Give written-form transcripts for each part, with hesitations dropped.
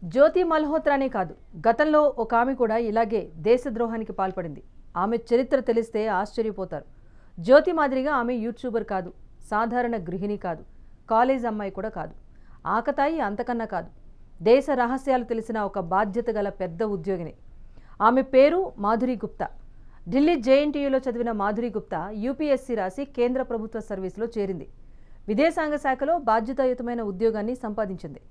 జ్యోతి మల్హోత్రానే కాదు, గతంలో ఒక ఆమె కూడా ఇలాగే దేశద్రోహానికి పాల్పడింది. ఆమె చరిత్ర తెలిస్తే ఆశ్చర్యపోతారు. జ్యోతి మాదిరిగా ఆమె యూట్యూబర్ కాదు, సాధారణ గృహిణి కాదు, కాలేజ్ అమ్మాయి కూడా కాదు, ఆకతాయి అంతకన్నా కాదు. దేశ రహస్యాలు తెలిసిన ఒక బాధ్యత గల పెద్ద ఉద్యోగిని. ఆమె పేరు మాధురి గుప్తా. ఢిల్లీ జేఎన్టీయూలో చదివిన మాధురి గుప్తా యూపీఎస్సీ రాసి కేంద్ర ప్రభుత్వ సర్వీసులో చేరింది. విదేశాంగ శాఖలో బాధ్యతాయుతమైన ఉద్యోగాన్ని సంపాదించింది.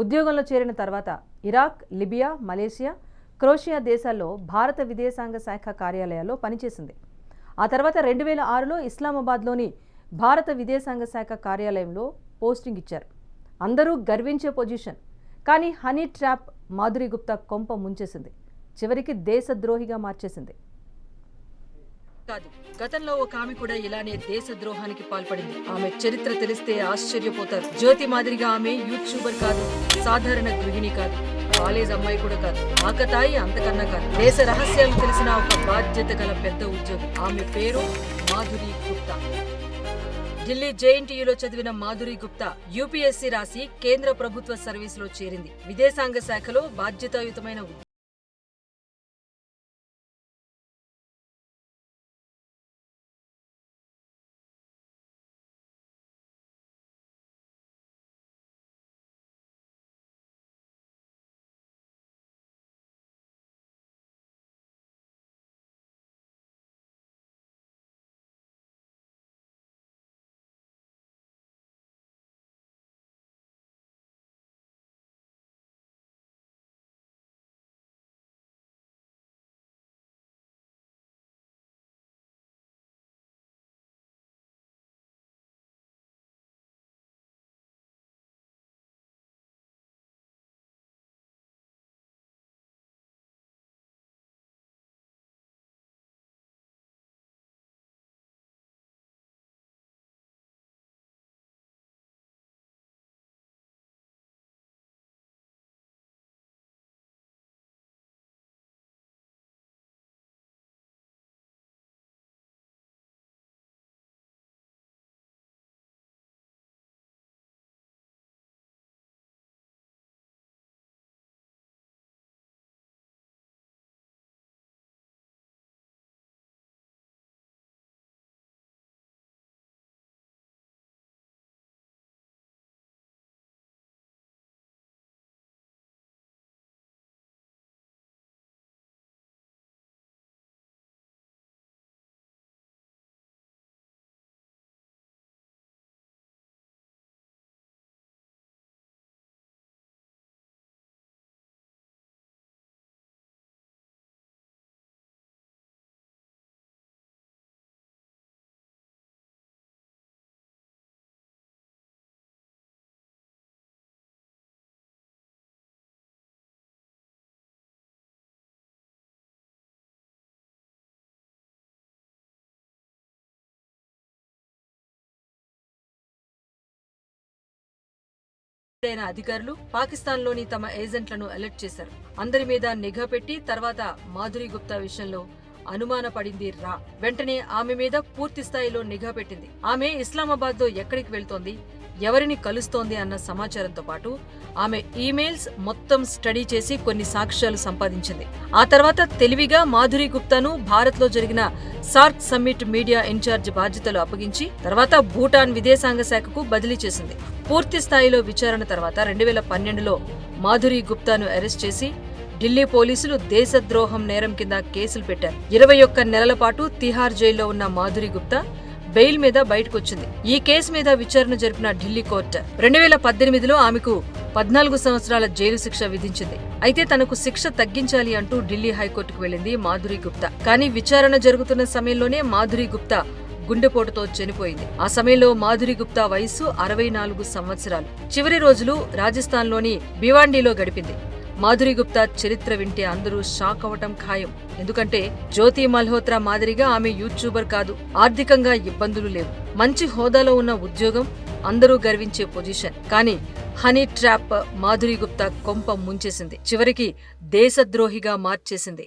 ఉద్యోగంలో చేరిన తర్వాత ఇరాక్, లిబియా, మలేషియా, క్రొయేషియా దేశాల్లో భారత విదేశాంగ శాఖ కార్యాలయాల్లో పనిచేసింది. ఆ తర్వాత 2006లో ఇస్లామాబాద్లోని భారత విదేశాంగ శాఖ కార్యాలయంలో పోస్టింగ్ ఇచ్చారు. అందరూ గర్వించే పొజిషన్. కానీ హనీ ట్రాప్ మాధురి గుప్తా కొంప ముంచేసింది. చివరికి దేశద్రోహిగా మార్చేసింది. కాదు, గతంలో ఒక ఆమె కూడా ఇలానే దేశద్రోహానికి పాల్పడింది. ఆమె చరిత్ర తెలిస్తే ఆశ్చర్యపోతారు. జ్యోతి మాదిరిగా ఆమె యూట్యూబర్ కాదు, సాధారణ గృహిణి కాదు, కాలేజ్ అమ్మాయి కూడా కాదు, ఆకతాయి అంతకన్నా కాదు. దేశ రహస్యాలు తెలిసిన ఒక బాధ్యత గల పెద్ద ఉద్యోగి. ఆమె పేరు మాధురి గుప్తా. ఢిల్లీ జేఎన్టీయూలో చదివిన మాధురి గుప్తా యూపీఎస్సీ రాసి కేంద్ర ప్రభుత్వ సర్వీసులో చేరింది. విదేశాంగ శాఖలో బాధ్యతాయుతమైన అధికారులు పాకిస్తాన్లోని తమ ఏజెంట్లను అలర్ట్ చేశారు. అందరి మీద నిఘా పెట్టి తర్వాత మాధురి గుప్తా విషయంలో అనుమాన పడింది వెంటనే ఆమె మీద పూర్తి స్థాయిలో నిఘా పెట్టింది. ఆమె ఇస్లామాబాద్ లో ఎక్కడికి వెళ్తోంది, ఎవరిని కలుస్తోంది అన్న సమాచారంతో పాటు ఆమె ఈమెయిల్స్ మొత్తం స్టడీ చేసి కొన్ని సాక్ష్యాలు సంపాదించింది. ఆ తర్వాత తెలివిగా మాధురి గుప్తాను భారత్ లో జరిగిన సార్క్ సమ్మిట్ మీడియా ఇన్ఛార్జ్ బాధ్యతలు అప్పగించి తర్వాత భూటాన్ విదేశాంగ శాఖకు బదిలీ చేసింది. పూర్తి స్థాయిలో విచారణ తర్వాత 2012లో మాధురి గుప్తాను అరెస్ట్ చేసి ఢిల్లీ పోలీసులు దేశద్రోహం నేరం కింద కేసులు పెట్టారు. 21 నెలల పాటు తిహార్ జైల్లో ఉన్న మాధురి గుప్తా బెయిల్ మీద బయటకొచ్చింది. ఈ కేసు మీద విచారణ జరిపిన ఢిల్లీ కోర్టు 2018లో ఆమెకు 14 సంవత్సరాల జైలు శిక్ష విధించింది. అయితే తనకు శిక్ష తగ్గించాలి అంటూ ఢిల్లీ హైకోర్టుకు వెళ్లింది మాధురి గుప్తా. కానీ విచారణ జరుగుతున్న సమయంలోనే మాధురి గుప్తా గుండెపోటుతో చనిపోయింది. ఆ సమయంలో మాధురి గుప్తా వయస్సు 64 సంవత్సరాలు. చివరి రోజులు రాజస్థాన్లోని భివాండీలో గడిపింది. మాధురి గుప్తా చరిత్ర వింటే అందరూ షాక్ అవటం ఖాయం. ఎందుకంటే జ్యోతి మల్హోత్రా మాదిరిగా ఆమె యూట్యూబర్ కాదు, ఆర్థికంగా ఇబ్బందులు లేవు, మంచి హోదాలో ఉన్న ఉద్యోగం, అందరూ గర్వించే పొజిషన్. కానీ హనీ ట్రాప్ మాధురి గుప్తా కొంప ముంచేసింది. చివరికి దేశద్రోహిగా మార్చేసింది.